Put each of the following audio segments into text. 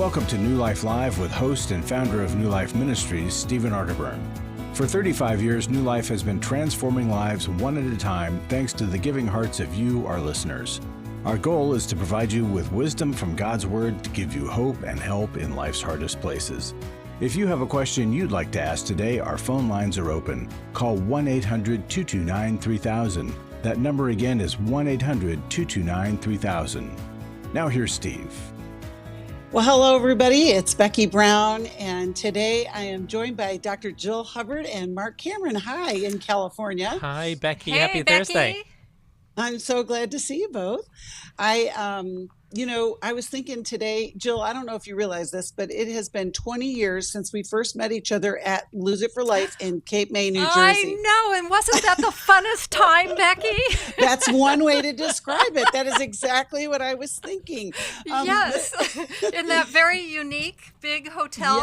Welcome to New Life Live with host and founder of New Life Ministries, Stephen Arterburn. For 35 years, New Life has been transforming lives one at a time thanks to the giving hearts of you, our listeners. Our goal is to provide you with wisdom from God's Word to give you hope and help in life's hardest places. If you have a question you'd like to ask today, our phone lines are open. Call 1-800-229-3000. That number again is 1-800-229-3000. Now here's Steve. Well, hello, everybody. It's Becky Brown, and today I am joined by Dr. Jill Hubbard and Marc Cameron. Hi, in California. Hi, Becky. Hey, Happy Becky. Thursday. I'm so glad to see you both. I was thinking today, Jill, I don't know if you realize this, but it has been 20 years since we first met each other at Lose It for Life in Cape May, New Jersey. I know, and wasn't that the funnest time, Becky? That's one way to describe it. That is exactly what I was thinking. Yes, in that very unique big hotel.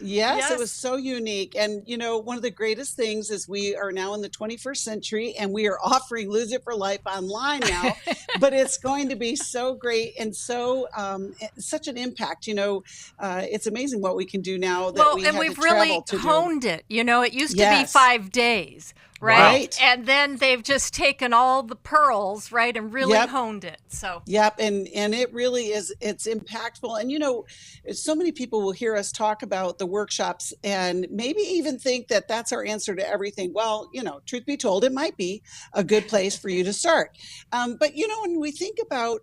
Yes, it was so unique. And, one of the greatest things is we are now in the 21st century and we are offering Lose It for Life online now, but it's going to be so great and so such an impact. It's amazing what we can do now that we've really honed it. It used to be 5 days. Right. And then they've just taken all the pearls, right, and really honed it. So. Yep. And it really is, it's impactful. And, so many people will hear us talk about the workshops and maybe even think that that's our answer to everything. Well, truth be told, it might be a good place for you to start. But, when we think about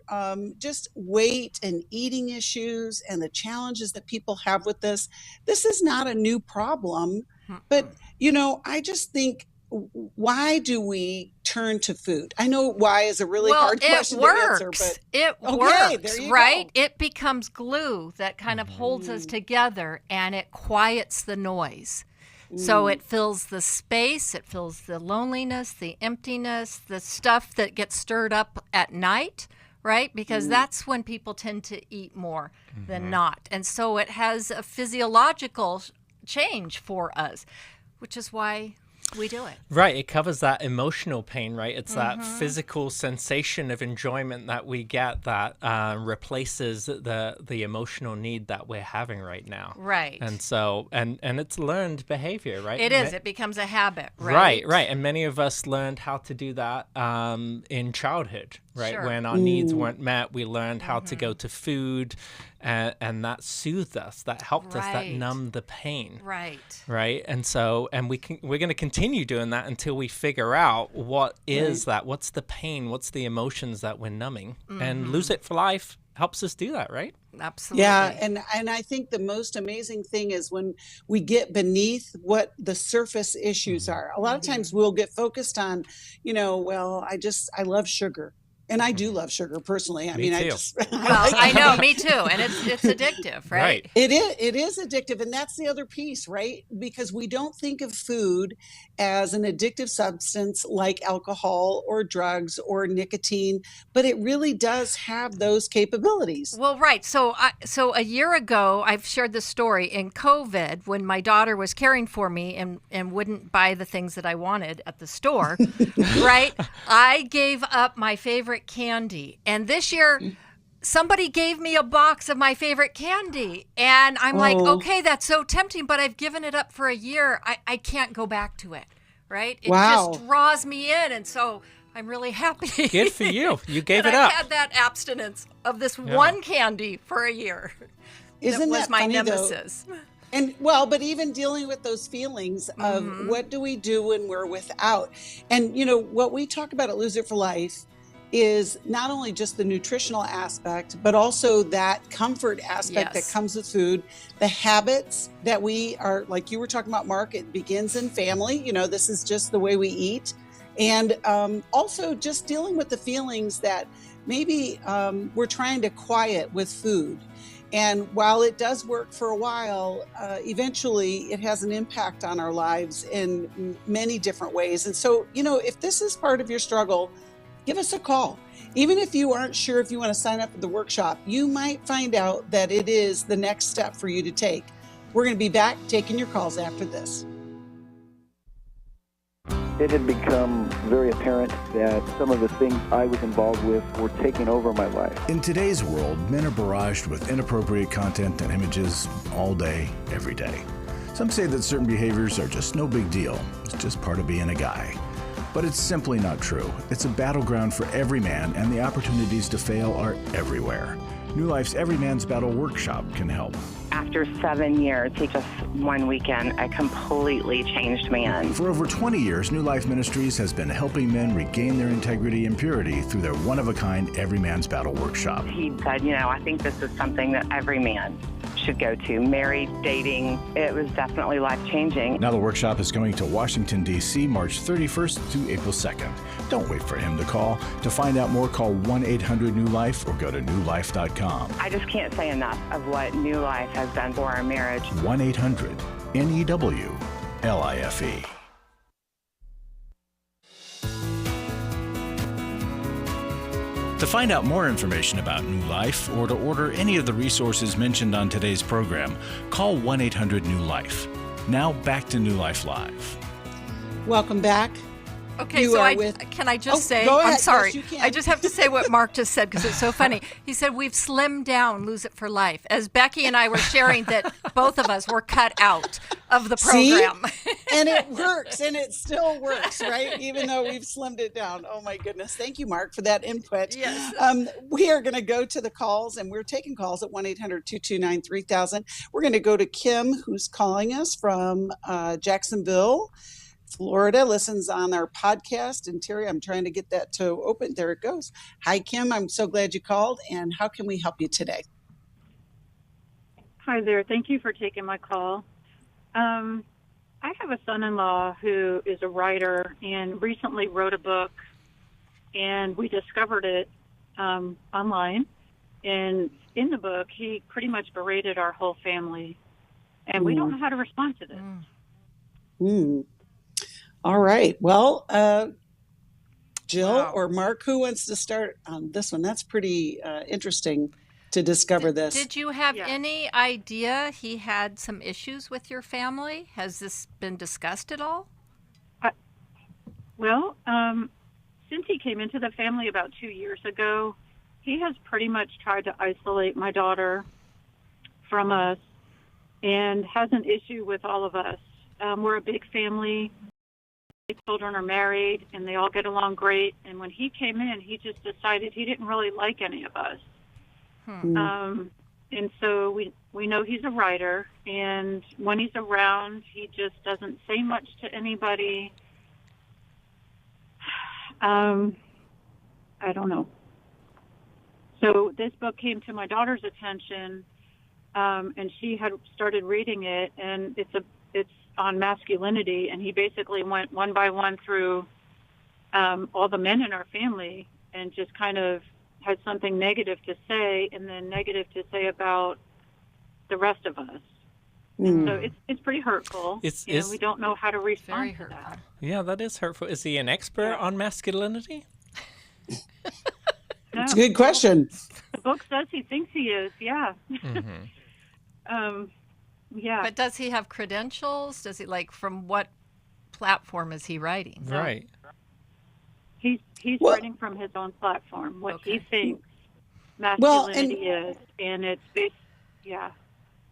just weight and eating issues and the challenges that people have with this is not a new problem. But, I just think, why do we turn to food? I know why is a really hard question to answer, but it works, right? Go. It becomes glue that kind of holds us together, and it quiets the noise. So it fills the space, it fills the loneliness, the emptiness, the stuff that gets stirred up at night, right? Because that's when people tend to eat more than not. And so it has a physiological change for us, which is why we do it. Right. It covers that emotional pain, right? It's that physical sensation of enjoyment that we get that replaces the emotional need that we're having right now. Right. And so, and it's learned behavior, right? It is. It becomes a habit, right? Right. And many of us learned how to do that in childhood, right? Sure. When our needs weren't met, we learned how to go to food, and that soothed us, that helped us, that numbed the pain. Right. And so, and we're going to continue doing that until we figure out what is that, what's the pain, what's the emotions that we're numbing. And Lose It for Life helps us do that, right? Absolutely. Yeah, and I think the most amazing thing is when we get beneath what the surface issues are. A lot of times we'll get focused on, I love sugar. And I do love sugar personally. Me too. I know, me too. And it's addictive, right? It is addictive. And that's the other piece, right? Because we don't think of food as an addictive substance like alcohol or drugs or nicotine, but it really does have those capabilities. Well, right. So a year ago, I've shared this story in COVID when my daughter was caring for me and wouldn't buy the things that I wanted at the store, right? I gave up my favorite candy. And this year, somebody gave me a box of my favorite candy. And I'm like, okay, that's so tempting, but I've given it up for a year. I can't go back to it, right? It just draws me in. And so I'm really happy. Good for you. You gave it I up. had that abstinence of this one candy for a year. Isn't that was my funny, nemesis. Though? And but even dealing with those feelings of what do we do when we're without? And, what we talk about at Lose It for Life is not only just the nutritional aspect, but also that comfort aspect that comes with food, the habits that we are, like you were talking about, Marc, it begins in family. This is just the way we eat. And also just dealing with the feelings that maybe we're trying to quiet with food. And while it does work for a while, eventually it has an impact on our lives in many different ways. And so, if this is part of your struggle, give us a call. Even if you aren't sure if you want to sign up for the workshop, you might find out that it is the next step for you to take. We're going to be back taking your calls after this. It had become very apparent that some of the things I was involved with were taking over my life. In today's world, men are barraged with inappropriate content and images all day, every day. Some say that certain behaviors are just no big deal. It's just part of being a guy. But it's simply not true. It's a battleground for every man, and the opportunities to fail are everywhere. New Life's Every Man's Battle Workshop can help. After 7 years, just one weekend, a completely changed man. For over 20 years, New Life Ministries has been helping men regain their integrity and purity through their one-of-a-kind Every Man's Battle Workshop. He said, I think this is something that every man should go to. Married, dating, it was definitely life-changing. Now the workshop is going to Washington, D.C., March 31st to April 2nd. Don't wait for him to call. To find out more, call 1-800-NEW-LIFE or go to newlife.com. I just can't say enough of what New Life has done for our marriage. 1-800-NEW-LIFE. To find out more information about New Life or to order any of the resources mentioned on today's program, call 1-800-NEW-LIFE. Now back to New Life Live. Welcome back. Okay, can I just say, I'm sorry. Yes, I just have to say what Marc just said because it's so funny. He said, we've slimmed down Lose It for Life. As Becky and I were sharing that both of us were cut out of the program. See? And it works, and it still works, right? Even though we've slimmed it down. Oh, my goodness. Thank you, Marc, for that input. Yes. We are going to go to the calls, and we're taking calls at 1-800-229-3000. We're going to go to Kim, who's calling us from Jacksonville, Florida, listens on our podcast. And Terry, I'm trying to get that to open. There it goes. Hi, Kim. I'm so glad you called. And how can we help you today? Hi there. Thank you for taking my call. I have a son-in-law who is a writer and recently wrote a book, and we discovered it online. And in the book, he pretty much berated our whole family, and we don't know how to respond to this. All right. Well, Jill or Marc, who wants to start on this one? That's pretty interesting to discover this. Did you have any idea he had some issues with your family? Has this been discussed at all? Since he came into the family about 2 years ago, he has pretty much tried to isolate my daughter from us and has an issue with all of us. We're a big family. My children are married, and they all get along great. And when he came in, he just decided he didn't really like any of us. And so we know he's a writer, and when he's around, he just doesn't say much to anybody. I don't know. So this book came to my daughter's attention, and she had started reading it, and it's on masculinity, and he basically went one by one through all the men in our family and just kind of had something negative to say and then negative to say about the rest of us. So it's pretty hurtful. We don't know how to respond to that. Yeah, that is hurtful. Is he an expert on masculinity? No. It's a good question. The book says he thinks he is, yeah. Yeah. But does he have credentials? Does he, from what platform is he writing? Right. He's writing from his own platform, what he thinks masculinity is, and it's based,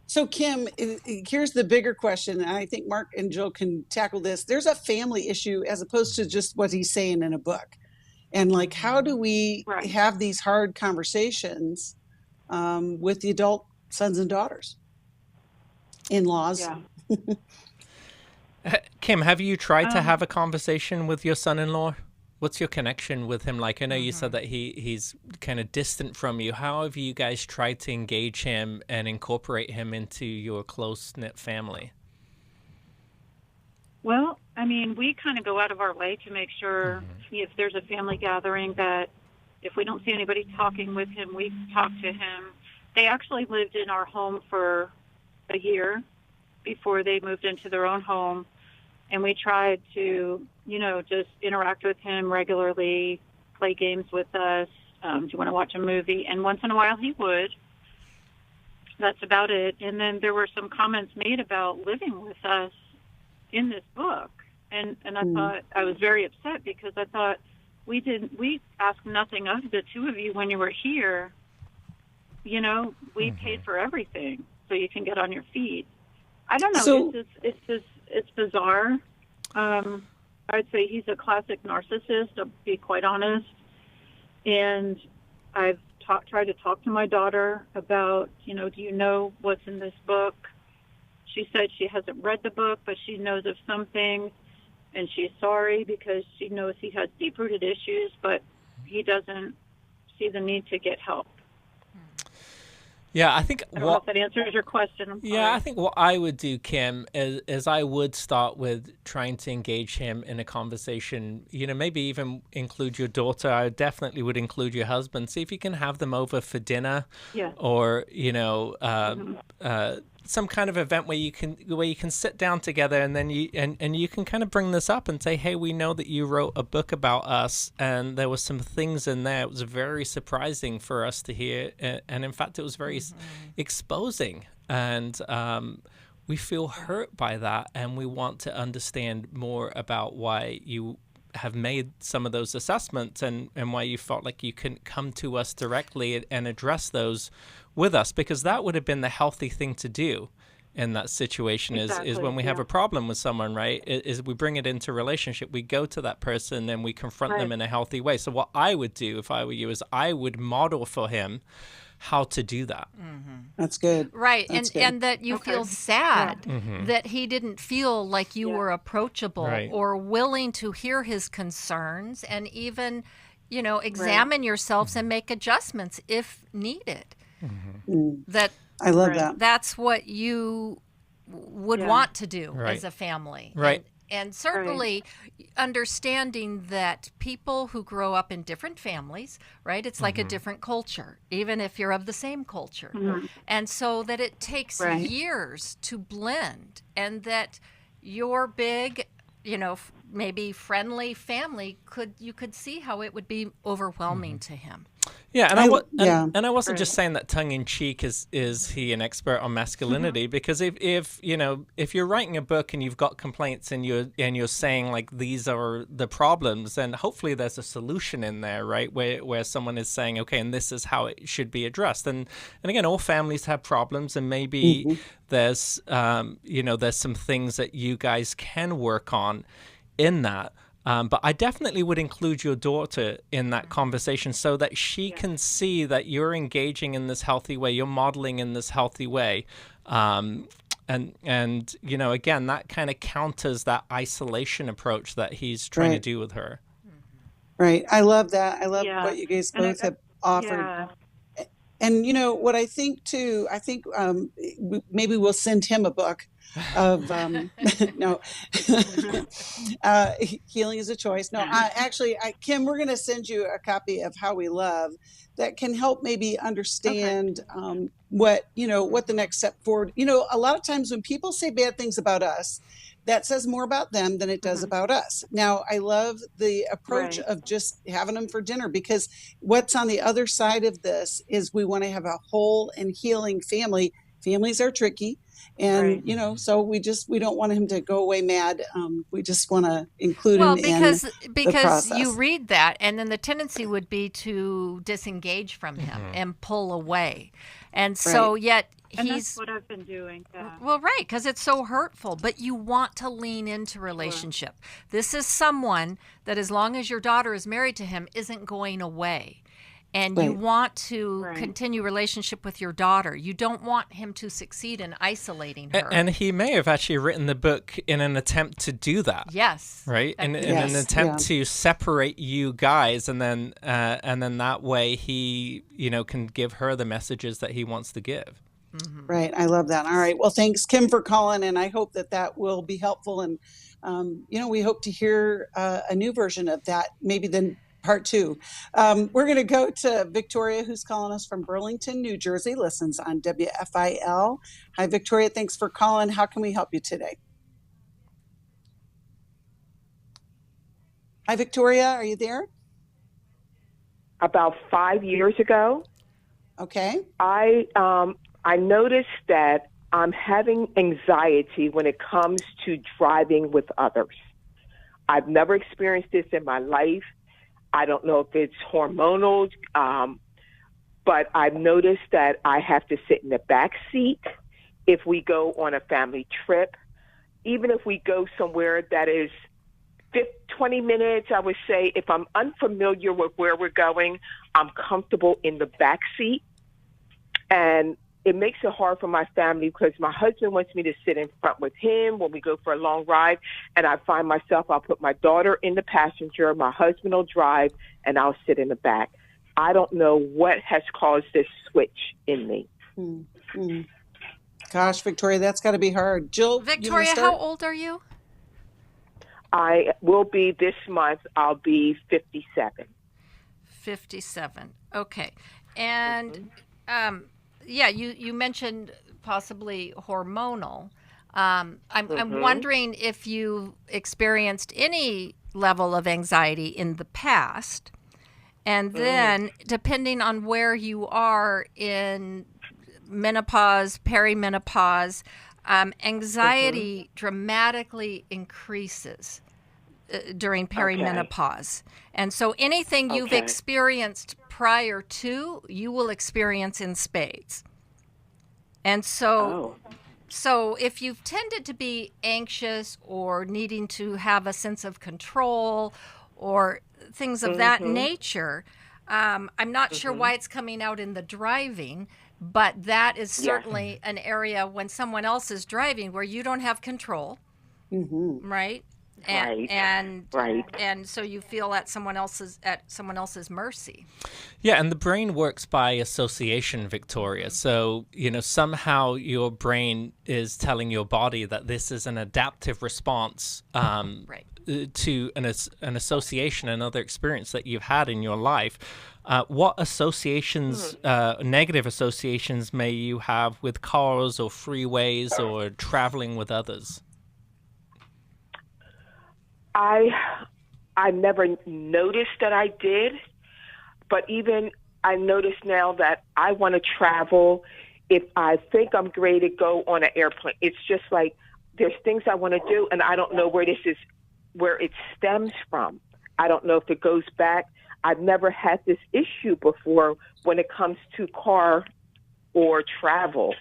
So, Kim, here's the bigger question, and I think Marc and Jill can tackle this. There's a family issue as opposed to just what he's saying in a book. And, how do we have these hard conversations with the adult sons and daughters? In-laws. Yeah. Kim, have you tried to have a conversation with your son-in-law? What's your connection with him like? I know you said that he's kind of distant from you. How have you guys tried to engage him and incorporate him into your close-knit family? Well, we kind of go out of our way to make sure if there's a family gathering that if we don't see anybody talking with him, we talk to him. They actually lived in our home for a year before they moved into their own home, and we tried to, just interact with him regularly, play games with us. Do you want to watch a movie? And once in a while he would. That's about it. And then there were some comments made about living with us in this book. And I thought, I was very upset because I thought, we asked nothing of the two of you when you were here. You know, we paid for everything so you can get on your feet. I don't know. So, it's bizarre. I'd say he's a classic narcissist, to be quite honest. And I've tried to talk to my daughter about, do you know what's in this book? She said she hasn't read the book, but she knows of some things, and she's sorry because she knows he has deep-rooted issues, but he doesn't see the need to get help. Yeah, I think I don't know if that answers your question. Yeah, I think what I would do, Kim, is I would start with trying to engage him in a conversation. Maybe even include your daughter. I definitely would include your husband. See if you can have them over for dinner, or some kind of event where you can sit down together, and then you can kind of bring this up and say, hey, we know that you wrote a book about us, and there were some things in there. It was very surprising for us to hear, and in fact, it was very exposing, and we feel hurt by that, and we want to understand more about why you have made some of those assessments and why you felt like you couldn't come to us directly and address those with us, because that would have been the healthy thing to do in that situation. Is when we have a problem with someone, right, is we bring it into relationship, we go to that person and we confront them in a healthy way. So what I would do if I were you is I would model for him how to do that. That's good. Right. That's good. And that you feel sad that he didn't feel like you were approachable or willing to hear his concerns and even, examine yourselves and make adjustments if needed. That I love that. That's what you would want to do as a family. Right. And certainly understanding that people who grow up in different families, right, it's like a different culture, even if you're of the same culture. And so that it takes years to blend, and that your big, maybe friendly family you could see how it would be overwhelming to him. Yeah, and I wasn't just saying that tongue in cheek. Is he an expert on masculinity? Because if you're writing a book and you've got complaints and you're saying like these are the problems, then hopefully there's a solution in there, right? Where someone is saying, okay, and this is how it should be addressed. And again, all families have problems, and maybe there's there's some things that you guys can work on in that. But I definitely would include your daughter in that conversation so that she can see that you're engaging in this healthy way, you're modeling in this healthy way. And again, that kind of counters that isolation approach that he's trying to do with her. Right. I love that. I love what you guys both have offered. Yeah. And what I think too, maybe we'll send him a book of Healing is a Choice. No, Kim, we're going to send you a copy of How We Love that can help maybe understand what the next step forward. A lot of times when people say bad things about us, that says more about them than it does about us. Now, I love the approach of just having them for dinner, because what's on the other side of this is we want to have a whole and healing family. Families are tricky. And, so we don't want him to go away mad. We just want to include him because the process. You read that, and then the tendency would be to disengage from him and pull away. And so yet and that's what I've been doing. Yeah. Well, right, because it's so hurtful, but you want to lean into relationship. This is someone that, as long as your daughter is married to him, isn't going away. And you want to continue relationship with your daughter. You don't want him to succeed in isolating her. And he may have actually written the book in an attempt to do that. Yes. Right? In an attempt to separate you guys, and then that way he, can give her the messages that he wants to give. Right. I love that. All right. Well, thanks, Kim, for calling, and I hope that will be helpful. And, we hope to hear a new version of that, maybe then part 2. We're going to go to Victoria, who's calling us from Burlington, New Jersey, listens on WFIL. Hi, Victoria. Thanks for calling. How can we help you today? Hi, Victoria. Are you there? About 5 years ago, okay, I noticed that I'm having anxiety when it comes to driving with others. I've never experienced this in my life. I don't know if it's hormonal, but I've noticed that I have to sit in the back seat if we go on a family trip. Even if we go somewhere that is 20 minutes, I would say, if I'm unfamiliar with where we're going, I'm comfortable in the back seat. And it makes it hard for my family because my husband wants me to sit in front with him when we go for a long ride. And I find myself, I'll put my daughter in the passenger, my husband will drive, and I'll sit in the back. I don't know what has caused this switch in me. Mm-hmm. Gosh, Victoria, that's got to be hard. Jill, Victoria, how old are you? I will be this month. I'll be 57. 57. Okay. And you mentioned possibly hormonal. I'm wondering if you experienced any level of anxiety in the past. And then, depending on where you are in menopause, perimenopause, anxiety dramatically increases during perimenopause. And so anything you've experienced prior to, you will experience in spades. And so if you've tended to be anxious or needing to have a sense of control or things of that nature, I'm not sure why it's coming out in the driving, but that is certainly an area when someone else is driving where you don't have control, right? And so you feel at someone else's mercy. Yeah, and the brain works by association, Victoria. So, somehow your brain is telling your body that this is an adaptive response to an association, another experience that you've had in your life. What associations, negative associations, may you have with cars or freeways or traveling with others? I never noticed that I did, but even I notice now that I want to travel. If I think I'm ready to go on an airplane, it's just like there's things I want to do, and I don't know where it stems from. I don't know if it goes back. I've never had this issue before when it comes to car or travel.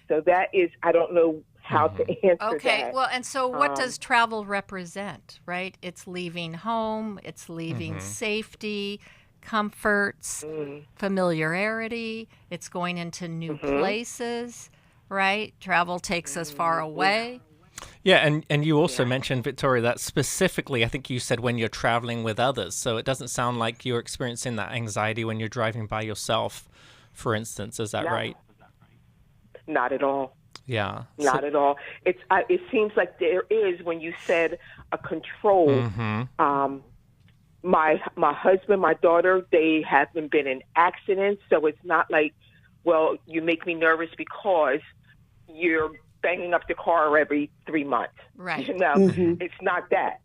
So that is, I don't know how to answer that. Okay, well, and so what does travel represent, right? It's leaving home, it's leaving safety, comforts, familiarity, it's going into new places, right? Travel takes us far away. Yeah, and you also mentioned, Victoria, that specifically, I think you said when you're traveling with others. So it doesn't sound like you're experiencing that anxiety when you're driving by yourself, for instance. Is that right? Not at all. Yeah. Not at all. It seems like there is, when you said a control. My husband, my daughter, they haven't been in accidents, so it's not like, well, you make me nervous because you're banging up the car every 3 months. Right. It's not that.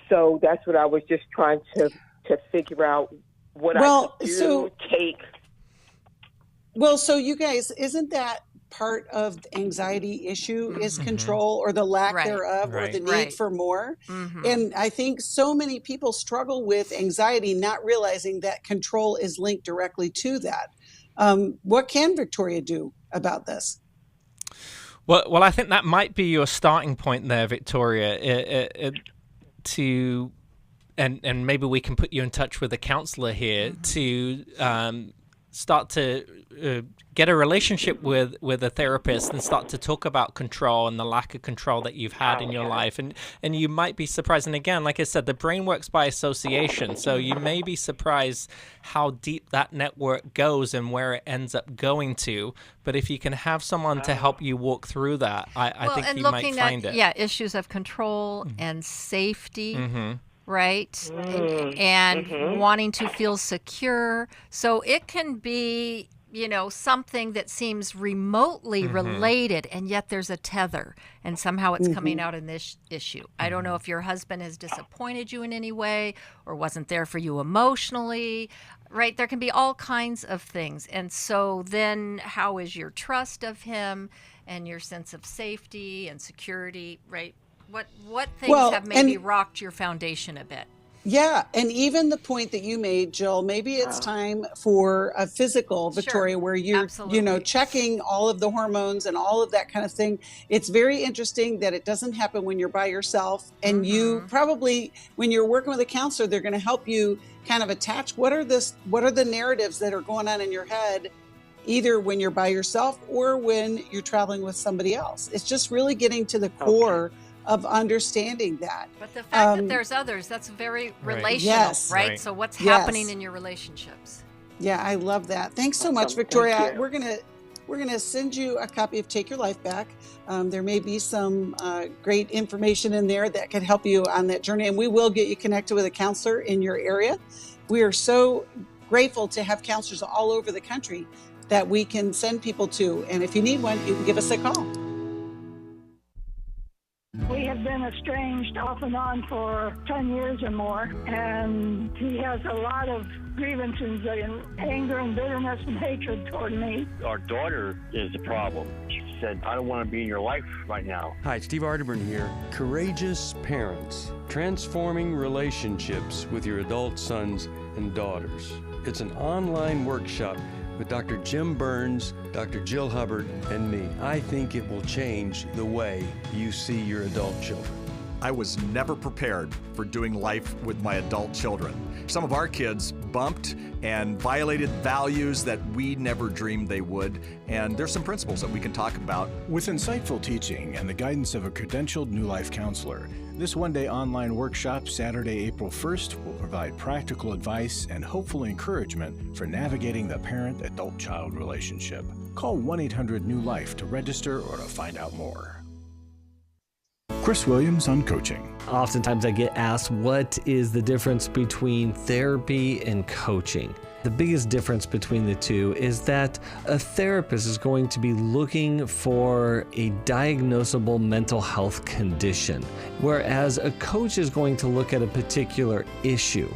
So that's what I was just trying to figure out what I could do, take. Well, so you guys, isn't that part of the anxiety issue is control or the lack thereof or the need for more? And I think so many people struggle with anxiety, not realizing that control is linked directly to that. What can Victoria do about this? Well, I think that might be your starting point there, Victoria, and maybe we can put you in touch with a counselor here to start to get a relationship with a therapist and start to talk about control and the lack of control that you've had in your life. And you might be surprised. And again, like I said, the brain works by association. So you may be surprised how deep that network goes and where it ends up going to. But if you can have someone to help you walk through that, I think you might find it. Yeah, issues of control and safety. Right? And wanting to feel secure. So it can be, something that seems remotely related, and yet there's a tether, and somehow it's coming out in this issue. I don't know if your husband has disappointed you in any way or wasn't there for you emotionally, right? There can be all kinds of things. And so then how is your trust of him? and your sense of safety and security, right? What things have maybe rocked your foundation a bit? Yeah, and even the point that you made, Jill, maybe it's time for a physical, Victoria, sure. where you're, Absolutely. checking all of the hormones and all of that kind of thing. It's very interesting that it doesn't happen when you're by yourself. And you probably, when you're working with a counselor, they're going to help you kind of attach what are the narratives that are going on in your head, either when you're by yourself or when you're traveling with somebody else. It's just really getting to the core of understanding that. But the fact that there's others, that's very relational, Yes. right? So what's happening in your relationships? Yeah, I love that. Thanks so much, Victoria. We're gonna send you a copy of Take Your Life Back. There may be some great information in there that could help you on that journey, and we will get you connected with a counselor in your area. We are so grateful to have counselors all over the country that we can send people to. And if you need one, you can give us a call. We have been estranged off and on for 10 years or more, and he has a lot of grievances and anger and bitterness and hatred toward me. Our daughter is the problem. She said, I don't want to be in your life right now. Hi, Steve Arterburn here. Courageous Parents, Transforming Relationships with Your Adult Sons and Daughters. It's an online workshop with Dr. Jim Burns, Dr. Jill Hubbard, and me. I think it will change the way you see your adult children. I was never prepared for doing life with my adult children. Some of our kids bumped and violated values that we never dreamed they would, and there's some principles that we can talk about. With insightful teaching and the guidance of a credentialed New Life counselor, this one-day online workshop, Saturday, April 1st, will provide practical advice and hopeful encouragement for navigating the parent-adult-child relationship. Call 1-800-NEW-LIFE to register or to find out more. Chris Williams on coaching. Oftentimes I get asked, what is the difference between therapy and coaching? The biggest difference between the two is that a therapist is going to be looking for a diagnosable mental health condition, whereas a coach is going to look at a particular issue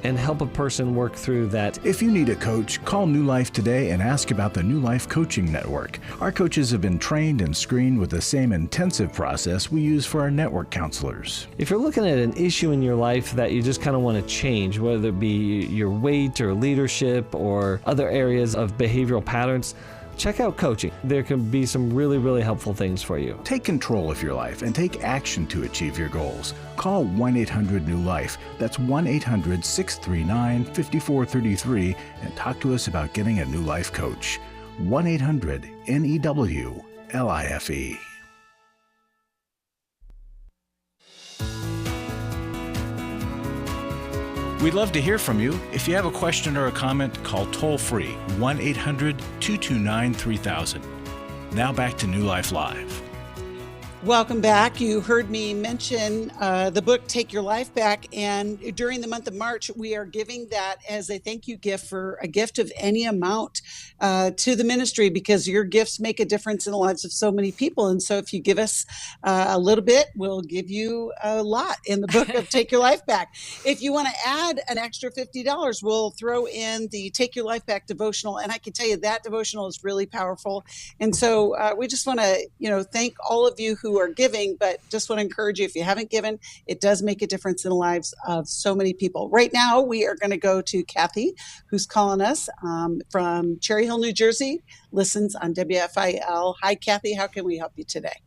and help a person work through that. If you need a coach, call New Life today and ask about the New Life Coaching Network. Our coaches have been trained and screened with the same intensive process we use for our network counselors. If you're looking at an issue in your life that you just kind of want to change, whether it be your weight or leadership or other areas of behavioral patterns, check out coaching. There can be some really, really helpful things for you. Take control of your life and take action to achieve your goals. Call 1-800-NEW-LIFE. That's 1-800-639-5433 and talk to us about getting a New Life coach. 1-800-NEW-LIFE. We'd love to hear from you. If you have a question or a comment, call toll-free 1-800-229-3000. Now back to New Life Live. Welcome back. You heard me mention the book, Take Your Life Back. And during the month of March, we are giving that as a thank you gift for a gift of any amount to the ministry, because your gifts make a difference in the lives of so many people. And so if you give us a little bit, we'll give you a lot in the book of Take Your Life Back. If you want to add an extra $50, we'll throw in the Take Your Life Back devotional. And I can tell you that devotional is really powerful. And so we just want to, thank all of you who are giving, but just want to encourage you, if you haven't given, it does make a difference in the lives of so many people. Right now, we are going to go to Kathy, who's calling us from Cherry Hill, New Jersey, listens on WFIL. Hi, Kathy. How can we help you today?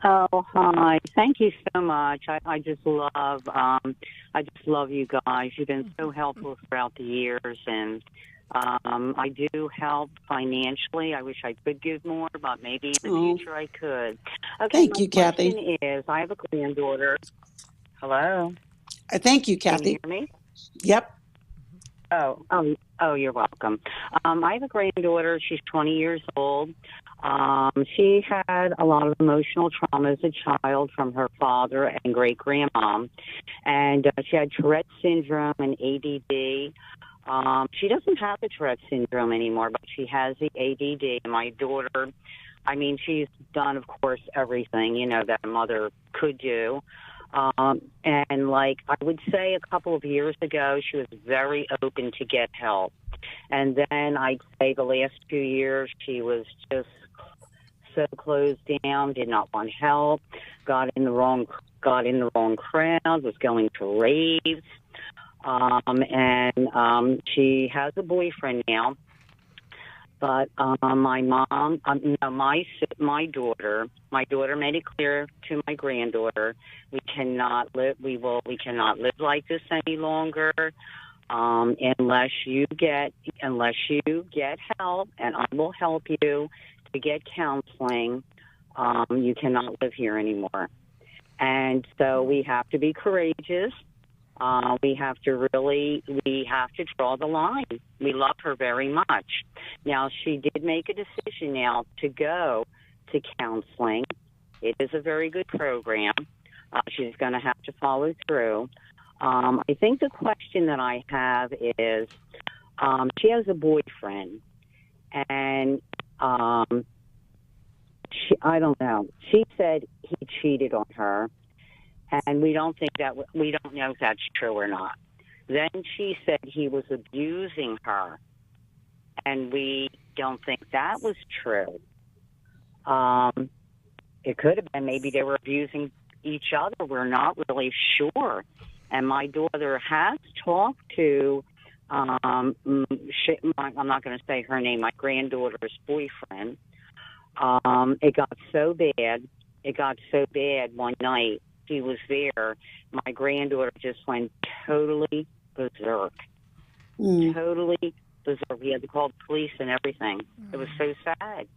Oh, hi. Thank you so much. I just love you guys. You've been so helpful throughout the years, and I do help financially. I wish I could give more, but maybe in the future I could. Okay, thank you, Kathy. My question is, I have a granddaughter. Hello? Thank you, Kathy. Can you hear me? Yep. Oh, you're welcome. I have a granddaughter. She's 20 years old. She had a lot of emotional trauma as a child from her father and great-grandma. And she had Tourette's syndrome and ADD. She doesn't have the Tourette's syndrome anymore, but she has the ADD. My daughter, she's done, of course, everything, that a mother could do. And I would say a couple of years ago, she was very open to get help. And then I'd say the last few years, she was just also closed down, did not want help, got in the wrong crowd, was going to raves. And she has a boyfriend now. But my daughter made it clear to my granddaughter, we cannot live like this any longer, unless you get help, and I will help you to get counseling. You cannot live here anymore. And so we have to be courageous. We have to draw the line. We love her very much. Now, she did make a decision now to go to counseling. It is a very good program. She's going to have to follow through. I think the question that I have is, she has a boyfriend, and I don't know. She said he cheated on her. And we don't know if that's true or not. Then she said he was abusing her, and we don't think that was true. It could have been, maybe they were abusing each other. We're not really sure. And my daughter has talked to, I'm not going to say her name, my granddaughter's boyfriend. It got so bad one night. He was there. My granddaughter just went totally berserk. Totally berserk. We had to call the police and everything. It was so sad.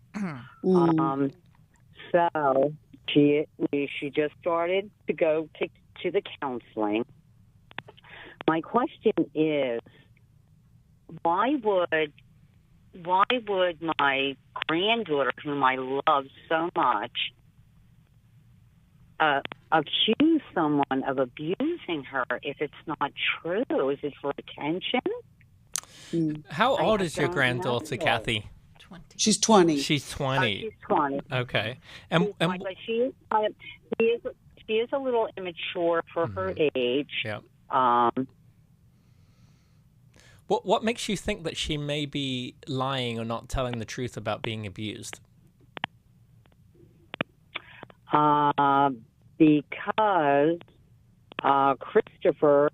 So she just started to go to the counseling. My question is, why would my granddaughter, whom I love so much, accuse someone of abusing her if it's not true? Is it for attention? How old is your granddaughter, Kathy? 20. She's 20. She's 20. She's 20. Okay. And she is a little immature for her age. Yeah. What makes you think that she may be lying or not telling the truth about being abused? Because Christopher,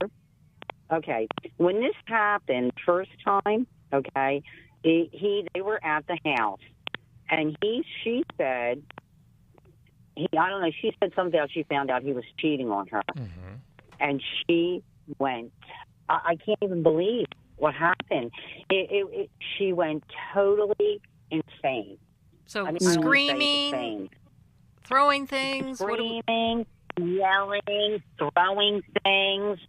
okay, when this happened first time, okay, they were at the house, and she said, I don't know, she said something else. She found out he was cheating on her, and she went, I can't even believe what happened. She went totally insane. So screaming, throwing things, screaming, yelling, throwing things,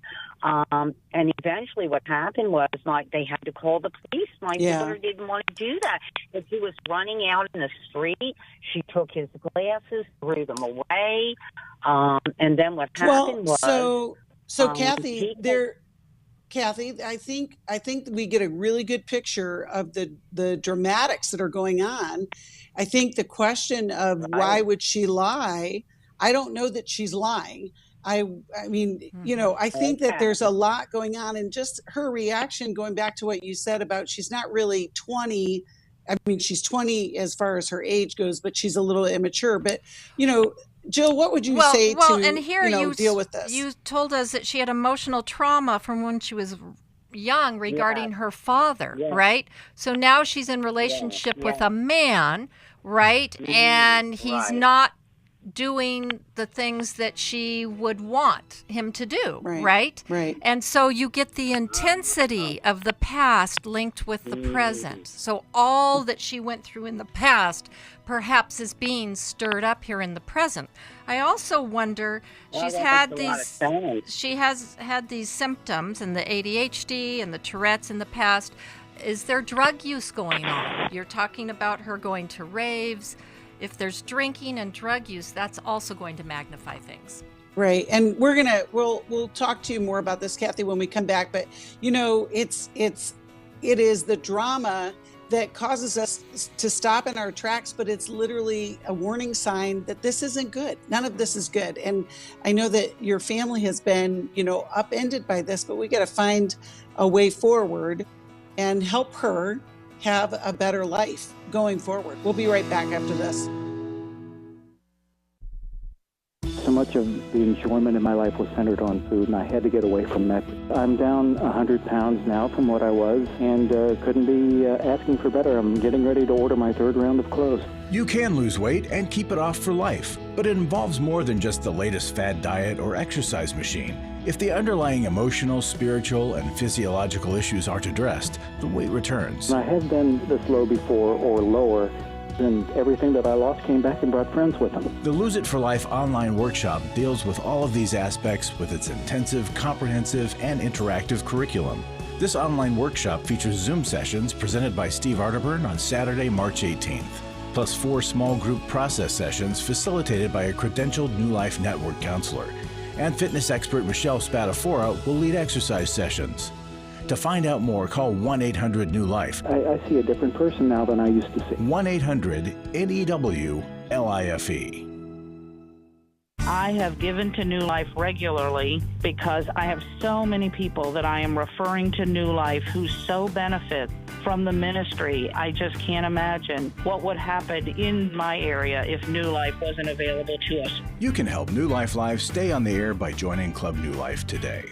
and eventually what happened was, like, they had to call the police. My daughter didn't want to do that. If he was running out in the street, she took his glasses, threw them away, and then what happened was. So Kathy, Kathy, I think we get a really good picture of the dramatics that are going on. I think the question of why would she lie, I don't know that she's lying. I mean, I think that there's a lot going on, and just her reaction, going back to what you said about she's not really 20. I mean, she's 20 as far as her age goes, but she's a little immature. But, Jill, what would you say to deal with this? You told us that she had emotional trauma from when she was young regarding her father, right? So now she's in relationship with a man, right? And he's not doing the things that she would want him to do, right? Right. And so you get the intensity of the past linked with the present. So all that she went through in the past perhaps is being stirred up here in the present. I also wonder, she has had these symptoms and the ADHD and the Tourette's in the past. Is there drug use going on? You're talking about her going to raves. If there's drinking and drug use, that's also going to magnify things. Right. And we'll talk to you more about this, Kathy, when we come back. But, it is the drama that causes us to stop in our tracks, but it's literally a warning sign that this isn't good. None of this is good. And I know that your family has been, upended by this, but we got to find a way forward and help her have a better life going forward. We'll be right back after this. much of the enjoyment in my life was centered on food, and I had to get away from that. I'm down 100 pounds now from what I was, and couldn't be asking for better. I'm getting ready to order my third round of clothes. You can lose weight and keep it off for life, but it involves more than just the latest fad diet or exercise machine. If the underlying emotional, spiritual, and physiological issues aren't addressed, the weight returns. I had been this low before or lower, and everything that I lost came back and brought friends with them. The Lose It for Life online workshop deals with all of these aspects with its intensive, comprehensive, and interactive curriculum. This online workshop features Zoom sessions presented by Steve Arterburn on Saturday, March 18th, plus 4 small group process sessions facilitated by a credentialed New Life Network counselor. And fitness expert Michelle Spadafora will lead exercise sessions. To find out more, call 1-800-NEW-LIFE. I see a different person now than I used to see. 1-800-NEW-LIFE. I have given to New Life regularly because I have so many people that I am referring to New Life who so benefit from the ministry. I just can't imagine what would happen in my area if New Life wasn't available to us. You can help New Life Live stay on the air by joining Club New Life today.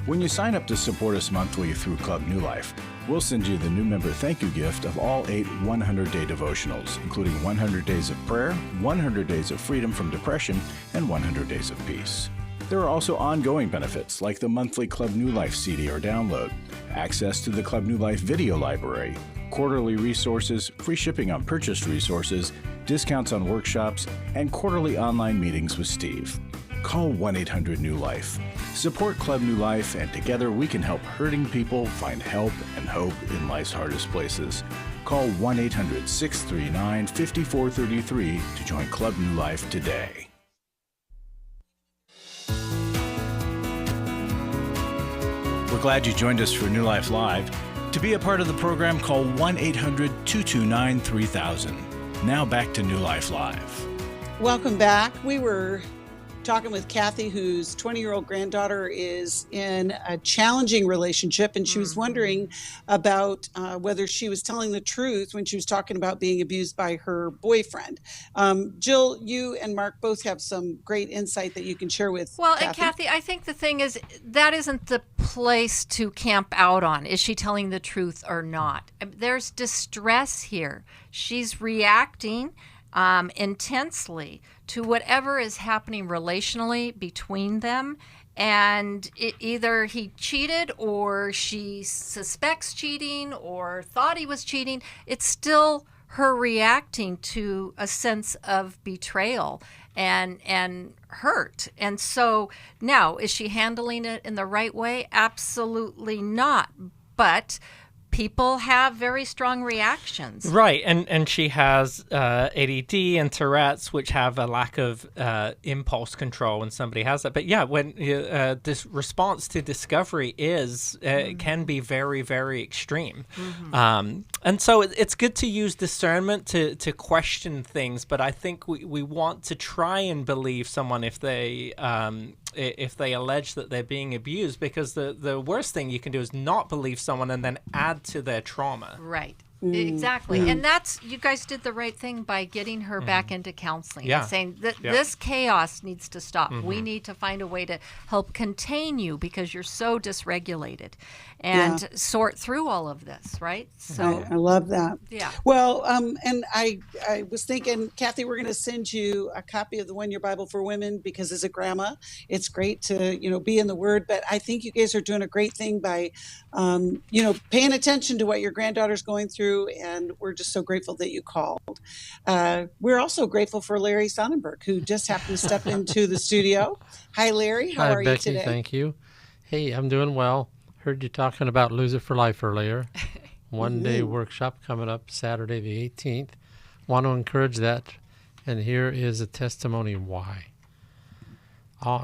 When you sign up to support us monthly through Club New Life, we'll send you the new member thank you gift of all 8 100-day devotionals, including 100 Days of Prayer, 100 Days of Freedom from Depression, and 100 Days of Peace. There are also ongoing benefits like the monthly Club New Life CD or download, access to the Club New Life video library, quarterly resources, free shipping on purchased resources, discounts on workshops, and quarterly online meetings with Steve. Call 1-800-NEW-LIFE. Support Club New Life, and together we can help hurting people find help and hope in life's hardest places. Call 1-800-639-5433 to join Club New Life today. We're glad you joined us for New Life Live. To be a part of the program, call 1-800-229-3000. Now back to New Life Live. Welcome back. We were talking with Kathy, whose 20-year-old granddaughter is in a challenging relationship, and she was wondering about whether she was telling the truth when she was talking about being abused by her boyfriend. Jill, you and Mark both have some great insight that you can share with Kathy. And Kathy, I think the thing is, that isn't the place to camp out on. Is she telling the truth or not? There's distress here. She's reacting intensely to whatever is happening relationally between them, and either he cheated or she suspects cheating or thought he was cheating. It's still her reacting to a sense of betrayal and hurt. And so now, is she handling it in the right way? Absolutely not. But people have very strong reactions. Right, and she has ADD and Tourette's, which have a lack of impulse control when somebody has that. But yeah, when this response to discovery can be very, very extreme. Mm-hmm. And so it's good to use discernment to question things, but I think we want to try and believe someone if they allege that they're being abused, because the worst thing you can do is not believe someone and then add to their trauma. Right. Exactly. And you guys did the right thing by getting her back into counseling and saying that this chaos needs to stop. We need to find a way to help contain you because you're so dysregulated and sort through all of this, right? So I love that. Yeah. Well, and I was thinking, Kathy, we're going to send you a copy of the 1 Year Bible for Women, because as a grandma, it's great to, be in the Word. But I think you guys are doing a great thing by, paying attention to what your granddaughter's going through. And we're just so grateful that you called. We're also grateful for Larry Sonnenberg, who just happened to step into the studio. Hi, Larry. How are Becky, you today? Thank you. Hey, I'm doing well. Heard you talking about Lose It for Life earlier. One-day workshop coming up Saturday the 18th. Want to encourage that. And here is a testimony why.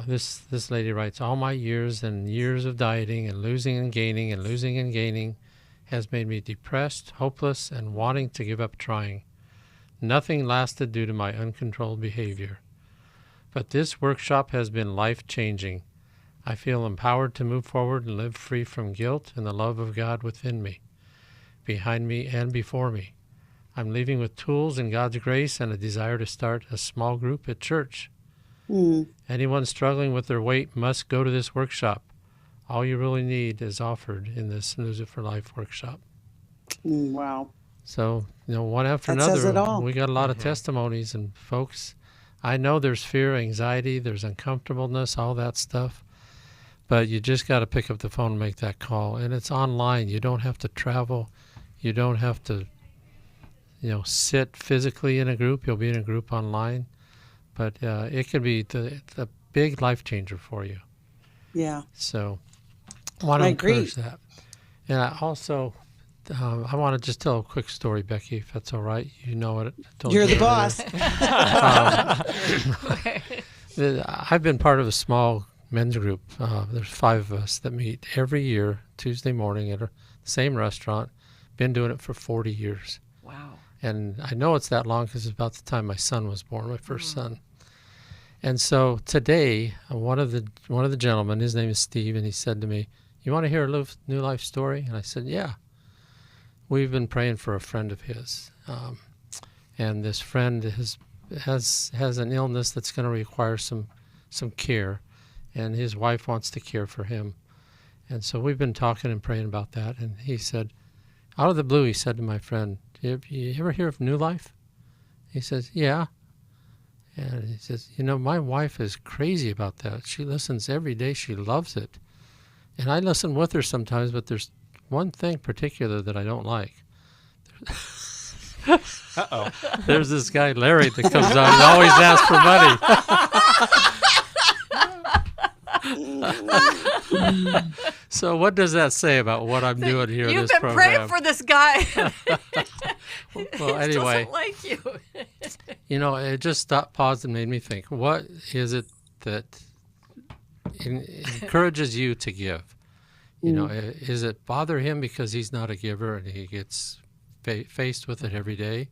This lady writes, all my years and years of dieting and losing and gaining and losing and gaining has made me depressed, hopeless, and wanting to give up trying. Nothing lasted due to my uncontrolled behavior. But this workshop has been life-changing. I feel empowered to move forward and live free from guilt and the love of God within me, behind me, and before me. I'm leaving with tools and God's grace and a desire to start a small group at church. Anyone struggling with their weight must go to this workshop. All you really need is offered in this Lose It for Life workshop. Wow. So, one after That another, says it all. we got a lot of testimonies. And folks, I know there's fear, anxiety, there's uncomfortableness, all that stuff. But you just got to pick up the phone and make that call. And it's online. You don't have to travel. You don't have to, sit physically in a group. You'll be in a group online. But it can be the big life changer for you. Yeah. So I want to agree. encourage that. And I also, I want to just tell a quick story, Becky, if that's all right. You know what I told you. You're the boss. I've been part of a small men's group. There's 5 of us that meet every year, Tuesday morning at the same restaurant. Been doing it for 40 years. Wow. And I know it's that long because it's about the time my son was born, my first son. And so today, one of the gentlemen, his name is Steve, and he said to me, "You want to hear a New Life story?" And I said, "Yeah." We've been praying for a friend of his, and this friend has an illness that's going to require some care, and his wife wants to care for him. And so we've been talking and praying about that. And he said, out of the blue, he said to my friend, "You ever hear of New Life?" He says, "Yeah." And he says, "My wife is crazy about that. She listens every day. She loves it. And I listen with her sometimes, but there's one thing particular that I don't like." Uh-oh. There's this guy, Larry, that comes on and always asks for money. So what does that say about what I'm doing here in this program? You've been praying for this guy. Well, anyway. He doesn't like you. It just paused and made me think, what is it that encourages you to give? Is it bother him because he's not a giver and he gets faced with it every day?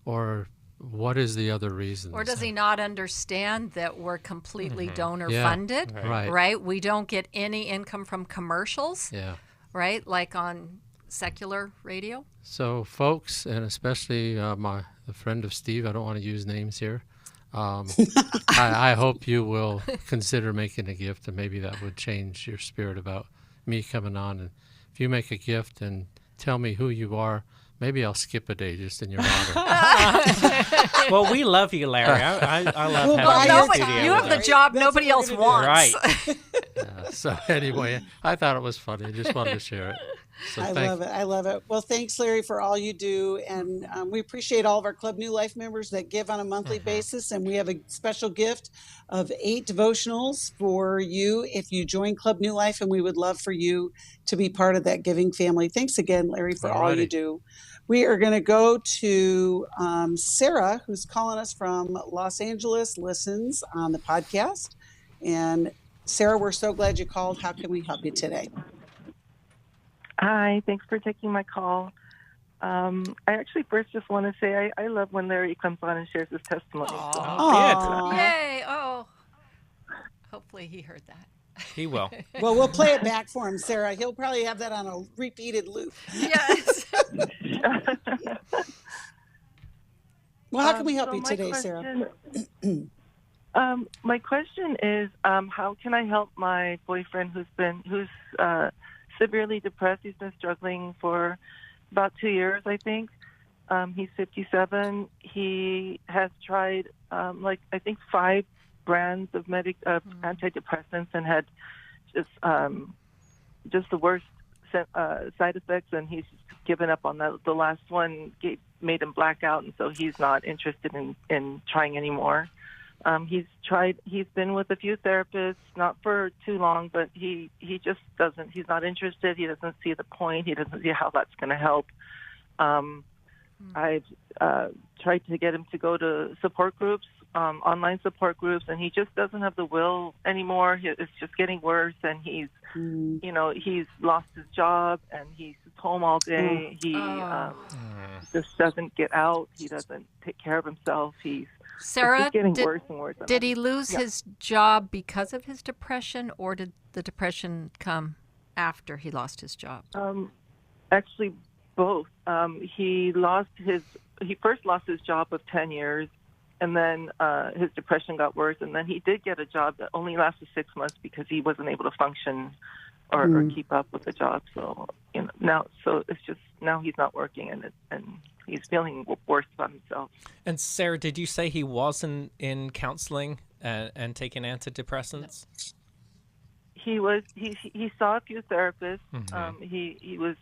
Or what is the other reason? Or does he not understand that we're completely donor funded? Yeah, right? We don't get any income from commercials. Yeah. Right? Like on secular radio. So folks, and especially the friend of Steve, I don't want to use names here. I hope you will consider making a gift, and maybe that would change your spirit about me coming on. And if you make a gift and tell me who you are, maybe I'll skip a day just in your honor. Well, we love you, Larry. I love having you in the studio. You have the job nobody else wants. Right. So anyway, I thought it was funny. I just wanted to share it. So I love it. Well, thanks, Larry, for all you do. And we appreciate all of our Club New Life members that give on a monthly basis. And we have a special gift of 8 devotionals for you if you join Club New Life. And we would love for you to be part of that giving family. Thanks again, Larry, for all you do. We are going to go to Sarah, who's calling us from Los Angeles, listens on the podcast. And Sarah, we're so glad you called. How can we help you today? Hi, thanks for taking my call. I actually first just want to say I love when Larry comes on and shares his testimony. Yay! Oh, hopefully he heard that. He will. Well, we'll play it back for him, Sarah. He'll probably have that on a repeated loop. Yes. Well, how can we help you today, Sarah? My question is, how can I help my boyfriend who's severely depressed? He's been struggling for about 2 years, I think. He's 57. He has tried, I think 5 brands of antidepressants and had just the worst side effects, and he's given up on that. The last one made him black out, and so he's not interested in trying anymore. He's been with a few therapists, not for too long, but he just doesn't, he's not interested. He doesn't see the point. He doesn't see how that's going to help. I've tried to get him to go to support groups, online support groups, and he just doesn't have the will anymore. It's just getting worse, and he's lost his job, and he's home all day. He just doesn't get out. He doesn't take care of himself. Sarah, getting worse and worse. Did he lose his job because of his depression, or did the depression come after he lost his job? Actually, both. He first lost his job of 10 years, And then his depression got worse, and then he did get a job that only lasted 6 months because he wasn't able to function or keep up with the job. So now it's just now he's not working, and he's feeling worse about himself. And Sarah, did you say he was in counseling and taking antidepressants? He was. He saw a few therapists. He was.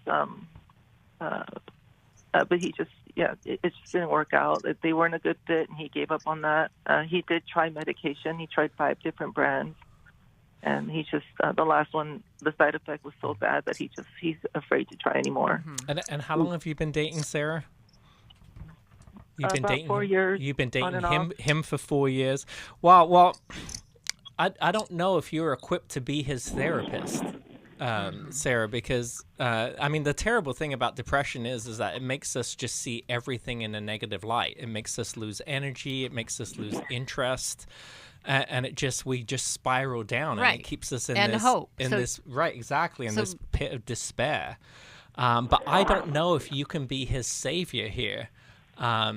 But he just, it just didn't work out. They weren't a good fit, and he gave up on that. He did try medication. He tried 5 different brands, and he just, the last one, the side effect was so bad that he's afraid to try anymore. And how long have you been dating Sarah? You've been about dating 4 years. You've been dating on and him for 4 years. Well, I don't know if you're equipped to be his therapist. Sarah, because the terrible thing about depression is that it makes us just see everything in a negative light. It makes us lose energy. It makes us lose interest, and we just spiral down, and it keeps us in this pit of despair. But I don't know if you can be his savior here. I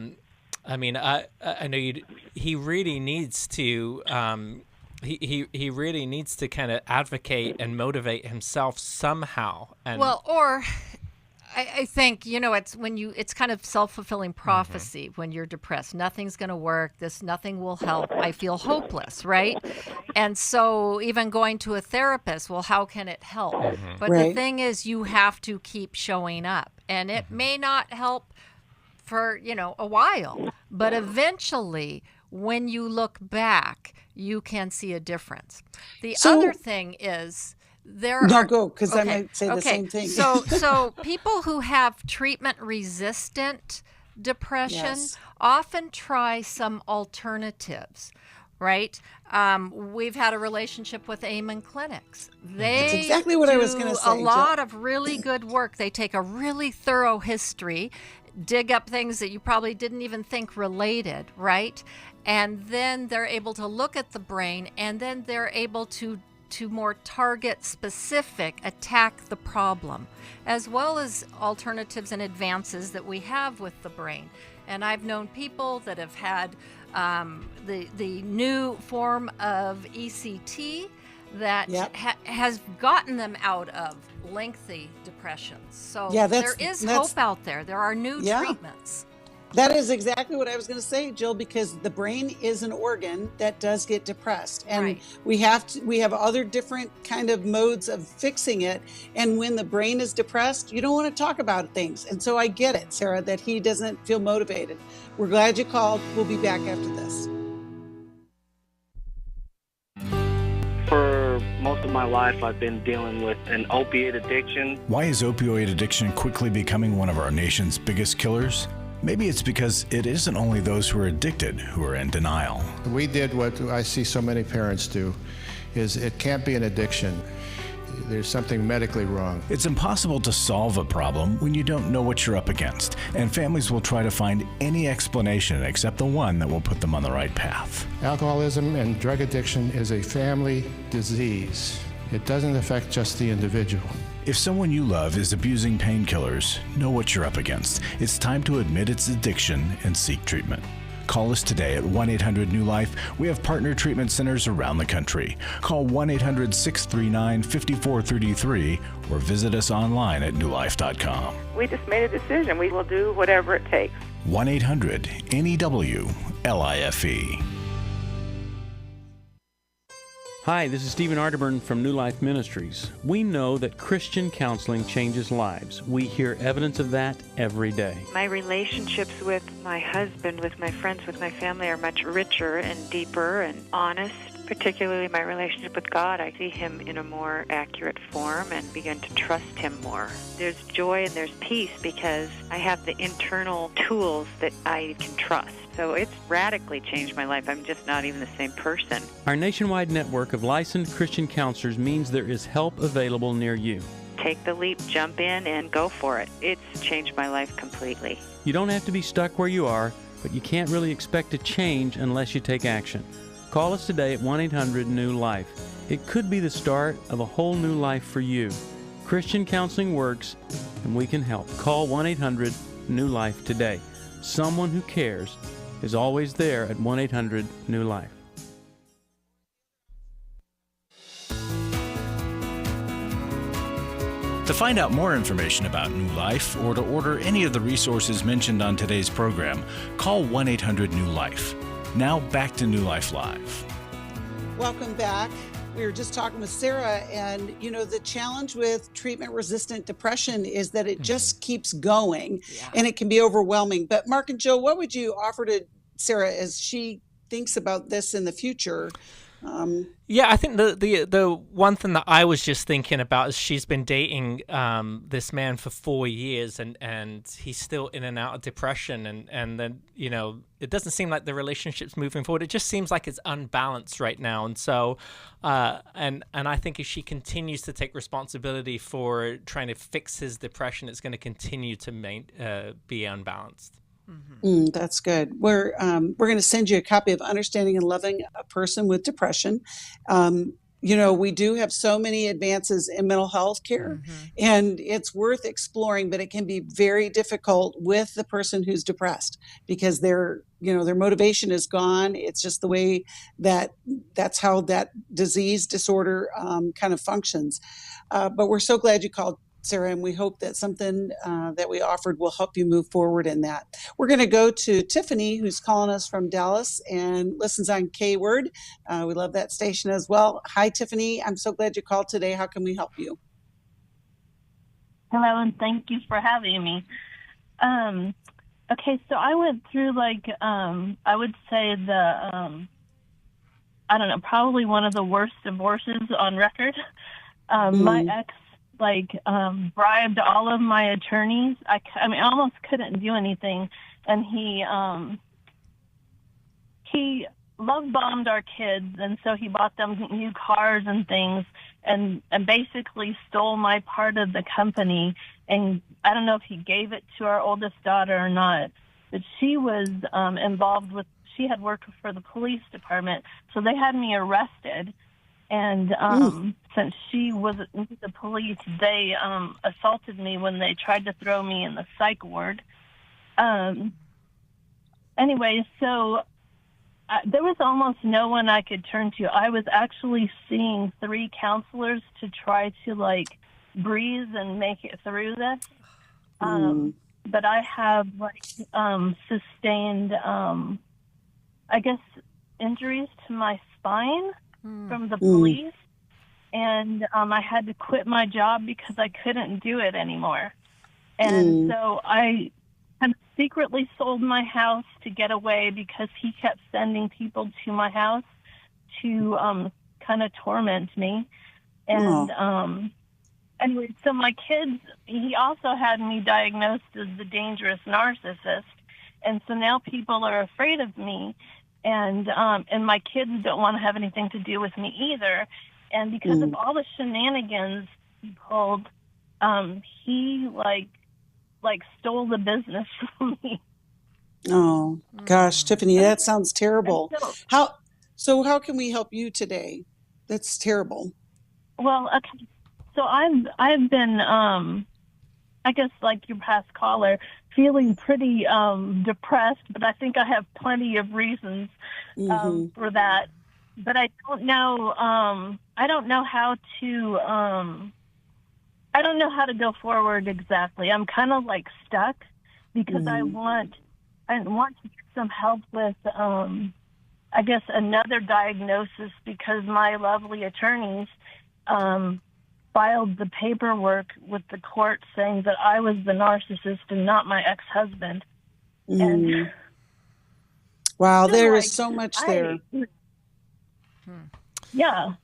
know he really needs to. He really needs to kind of advocate and motivate himself somehow. And I think, it's kind of self-fulfilling prophecy when you're depressed. Nothing's going to work. Nothing will help. I feel hopeless, right? And so even going to a therapist, well, how can it help? But the thing is, you have to keep showing up. And it may not help for, a while. But eventually, when you look back, you can see a difference. The other thing is go, because I might say the same thing. So people who have treatment-resistant depression often try some alternatives, right? We've had a relationship with Amen Clinics. That's exactly what I was going to say. A lot of really good work. They take a really thorough history, dig up things that you probably didn't even think related, right? And then they're able to look at the brain, and then they're able to more target specific attack the problem, as well as alternatives and advances that we have with the brain. And I've known people that have had the new form of ECT that has gotten them out of lengthy depressions. So there is hope out there. There are new treatments. That is exactly what I was going to say, Jill, because the brain is an organ that does get depressed, and we have other different kind of modes of fixing it. And when the brain is depressed, you don't want to talk about things. And so I get it, Sarah, that he doesn't feel motivated. We're glad you called. We'll be back after this. For most of my life, I've been dealing with an opiate addiction. Why is opioid addiction quickly becoming one of our nation's biggest killers? Maybe it's because it isn't only those who are addicted who are in denial. We did what I see so many parents do, is it can't be an addiction. There's something medically wrong. It's impossible to solve a problem when you don't know what you're up against, and families will try to find any explanation except the one that will put them on the right path. Alcoholism and drug addiction is a family disease. It doesn't affect just the individual. If someone you love is abusing painkillers, know what you're up against. It's time to admit its addiction and seek treatment. Call us today at 1-800-NEW-LIFE. We have partner treatment centers around the country. Call 1-800-639-5433 or visit us online at newlife.com. We just made a decision. We will do whatever it takes. 1-800-NEW-LIFE. Hi, this is Stephen Arterburn from New Life Ministries. We know that Christian counseling changes lives. We hear evidence of that every day. My relationships with my husband, with my friends, with my family are much richer and deeper and honest. Particularly my relationship with God, I see Him in a more accurate form and begin to trust Him more. There's joy and there's peace because I have the internal tools that I can trust. So it's radically changed my life. I'm just not even the same person. Our nationwide network of licensed Christian counselors means there is help available near you. Take the leap, jump in, and go for it. It's changed my life completely. You don't have to be stuck where you are, but you can't really expect to change unless you take action. Call us today at 1-800-NEW-LIFE. It could be the start of a whole new life for you. Christian counseling works, and we can help. Call 1-800-NEW-LIFE today. Someone who cares is always there at 1-800-NEW-LIFE. To find out more information about New Life or to order any of the resources mentioned on today's program, call 1-800-NEW-LIFE. Now back to New Life Live. Welcome back. We were just talking with Sarah, and the challenge with treatment-resistant depression is that it just keeps going, and it can be overwhelming. But Marc and Joe, what would you offer to Sarah as she thinks about this in the future? Yeah, I think the one thing that I was just thinking about is she's been dating this man for 4 years, and he's still in and out of depression, and then it doesn't seem like the relationship's moving forward. It just seems like it's unbalanced right now, and so and I think if she continues to take responsibility for trying to fix his depression, it's going to continue to be unbalanced. That's good. We're going to send you a copy of Understanding and Loving a Person with Depression. We do have so many advances in mental health care, and it's worth exploring, but it can be very difficult with the person who's depressed because their motivation is gone. It's just the way that's how that disorder kind of functions. But we're so glad you called, Sarah, and we hope that something that we offered will help you move forward in that. We're going to go to Tiffany, who's calling us from Dallas and listens on K-Word. We love that station as well. Hi, Tiffany. I'm so glad you called today. How can we help you? Hello, and thank you for having me. Okay, so I went through I would say probably one of the worst divorces on record. My ex bribed all of my attorneys. I almost couldn't do anything, and he love bombed our kids, and so he bought them new cars and things, and basically stole my part of the company. And I don't know if he gave it to our oldest daughter or not, but she was involved with. She had worked for the police department, so they had me arrested. And since she was with the police, they assaulted me when they tried to throw me in the psych ward. Anyway, so there was almost no one I could turn to. I was actually seeing 3 counselors to try to breathe and make it through this. But I have sustained, injuries to my spine from the police, and I had to quit my job because I couldn't do it anymore. And so I kind of secretly sold my house to get away because he kept sending people to my house to kind of torment me. And anyway, so my kids, he also had me diagnosed as the dangerous narcissist, and so now people are afraid of me. And my kids don't want to have anything to do with me either. And because of all the shenanigans he pulled, he stole the business from me. Oh gosh, Tiffany, that sounds terrible. How can we help you today? That's terrible. Well, okay. So I've been like your past caller, feeling pretty depressed, but I think I have plenty of reasons for that. But I don't know. I don't know how to. I don't know how to go forward exactly. I'm kind of stuck because I want to get some help with, another diagnosis because my lovely attorneys filed the paperwork with the court saying that I was the narcissist and not my ex-husband. And wow, there is so much there. Yeah.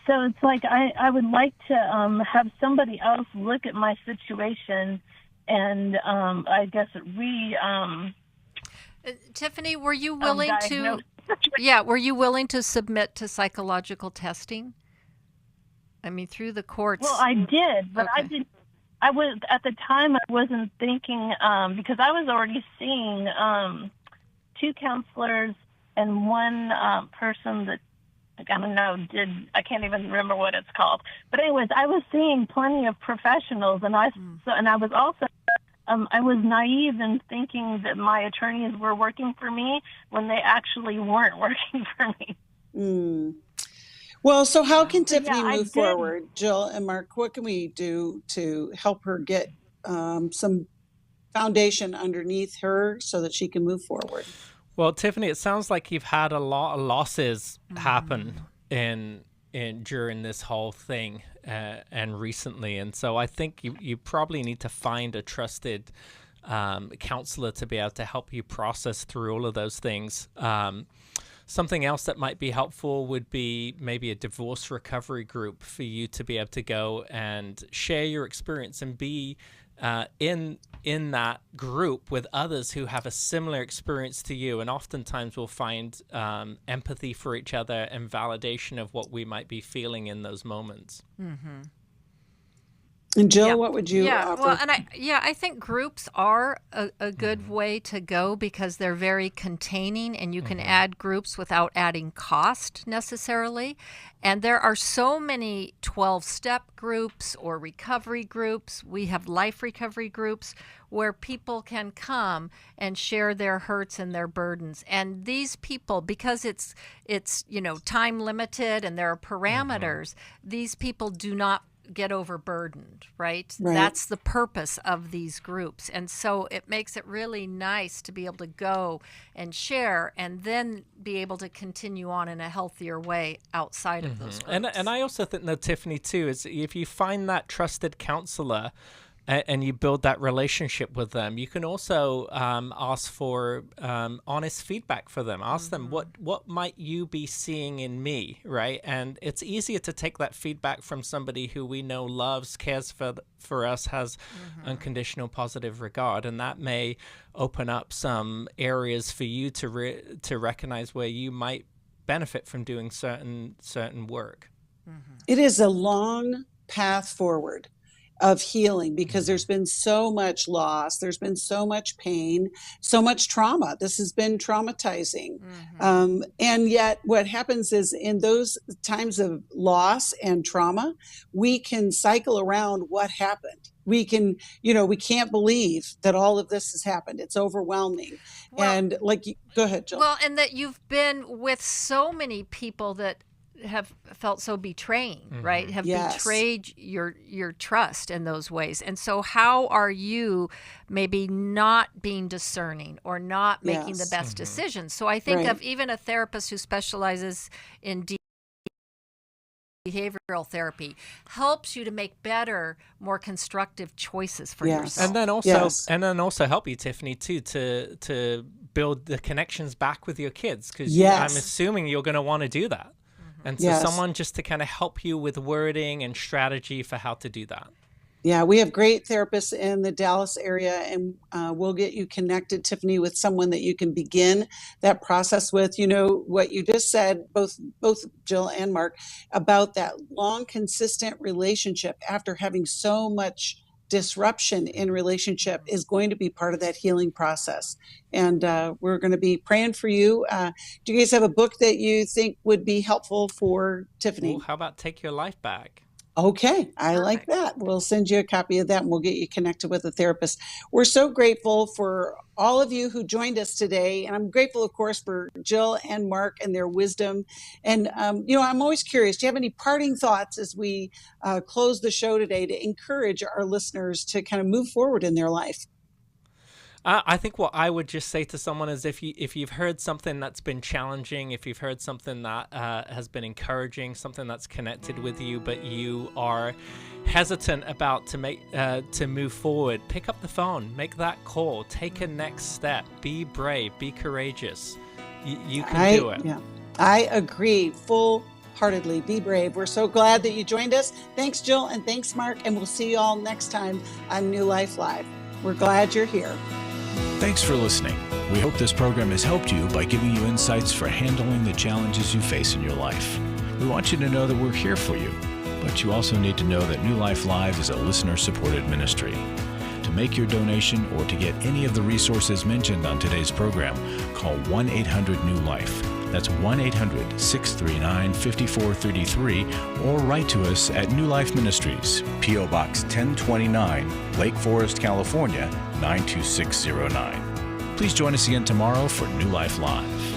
So it's I would like to have somebody else look at my situation and Tiffany, were you willing to? Yeah, were you willing to submit to psychological testing? I mean, through the courts. Well, I did, but I didn't. I was at the time. I wasn't thinking because I was already seeing 2 counselors and one person that I don't know. I can't even remember what it's called. But anyways, I was seeing plenty of professionals, and I was also I was naive in thinking that my attorneys were working for me when they actually weren't working for me. Well, so how can Tiffany move forward? Jill and Marc, what can we do to help her get some foundation underneath her so that she can move forward? Well, Tiffany, it sounds like you've had a lot of losses happen during this whole thing and recently. And so I think you probably need to find a trusted counselor to be able to help you process through all of those things. Something else that might be helpful would be maybe a divorce recovery group for you to be able to go and share your experience and be in that group with others who have a similar experience to you. And oftentimes we'll find empathy for each other and validation of what we might be feeling in those moments. Mm-hmm. And Jill, what would you offer? Well, and I think groups are a good way to go because they're very containing, and you can add groups without adding cost necessarily. And there are so many 12-step groups or recovery groups. We have life recovery groups where people can come and share their hurts and their burdens. And these people, because it's time limited and there are parameters, these people do not get overburdened, right? That's the purpose of these groups. And so it makes it really nice to be able to go and share and then be able to continue on in a healthier way outside of those groups. And I also think, Tiffany, too, is if you find that trusted counselor and you build that relationship with them, you can also ask for honest feedback for them. Ask them, what might you be seeing in me, right? And it's easier to take that feedback from somebody who we know loves, cares for us, has unconditional positive regard. And that may open up some areas for you to recognize where you might benefit from doing certain work. It is a long path forward of healing because there's been so much loss, there's been so much pain, so much trauma. This has been traumatizing. And yet what happens is in those times of loss and trauma, we can cycle around what happened. We can, we can't believe that all of this has happened. It's overwhelming. And go ahead, Jill. Well, and that you've been with so many people that have felt so betraying, right? Have betrayed your trust in those ways. And so how are you maybe not being discerning or not making the best decisions? So I think of even a therapist who specializes in behavioral therapy helps you to make better, more constructive choices for yourself. And then also help you, Tiffany, too, to build the connections back with your kids, because I'm assuming you're going to want to do that. And so someone just to kind of help you with wording and strategy for how to do that. Yeah, we have great therapists in the Dallas area, and we'll get you connected, Tiffany, with someone that you can begin that process with. What you just said, both Jill and Marc, about that long, consistent relationship after having so much disruption in relationship is going to be part of that healing process. And we're going to be praying for you. Do you guys have a book that you think would be helpful for Tiffany? Well, how about Take Your Life Back? Okay, I like that. We'll send you a copy of that and we'll get you connected with a therapist. We're so grateful for all of you who joined us today. And I'm grateful, of course, for Jill and Marc and their wisdom. And, I'm always curious, do you have any parting thoughts as we close the show today to encourage our listeners to kind of move forward in their life? I think what I would just say to someone is if you've heard something that's been challenging, if you've heard something that has been encouraging, something that's connected with you, but you are hesitant about to move forward, pick up the phone, make that call, take a next step, be brave, be courageous. You can do it. Yeah, I agree full-heartedly. Be brave. We're so glad that you joined us. Thanks, Jill, and thanks, Marc, and we'll see you all next time on New Life Live. We're glad you're here. Thanks for listening. We hope this program has helped you by giving you insights for handling the challenges you face in your life. We want you to know that we're here for you, but you also need to know that New Life Live is a listener-supported ministry. To make your donation or to get any of the resources mentioned on today's program, call 1-800-NEW-LIFE. That's 1-800-639-5433, or write to us at New Life Ministries, P.O. Box 1029, Lake Forest, California, 92609. Please join us again tomorrow for New Life Live.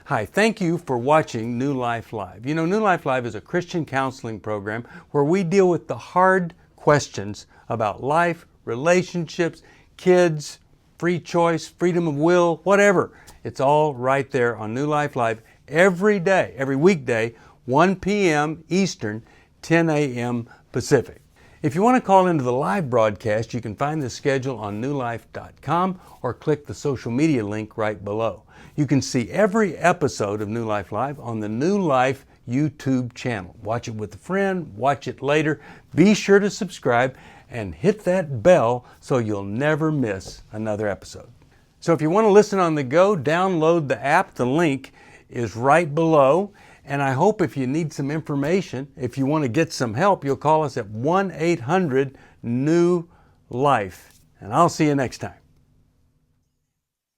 Hi, thank you for watching New Life Live. You know, New Life Live is a Christian counseling program where we deal with the hard questions about life, relationships, kids, free choice, freedom of will, whatever. It's all right there on New Life Live every day, every weekday, 1 p.m. Eastern, 10 a.m. Pacific. If you want to call into the live broadcast, you can find the schedule on newlife.com or click the social media link right below. You can see every episode of New Life Live on the New Life YouTube channel. Watch it with a friend, watch it later. Be sure to subscribe and hit that bell so you'll never miss another episode. So if you want to listen on the go, download the app. The link is right below. And I hope if you need some information, if you want to get some help, you'll call us at 1-800-NEW-LIFE. And I'll see you next time.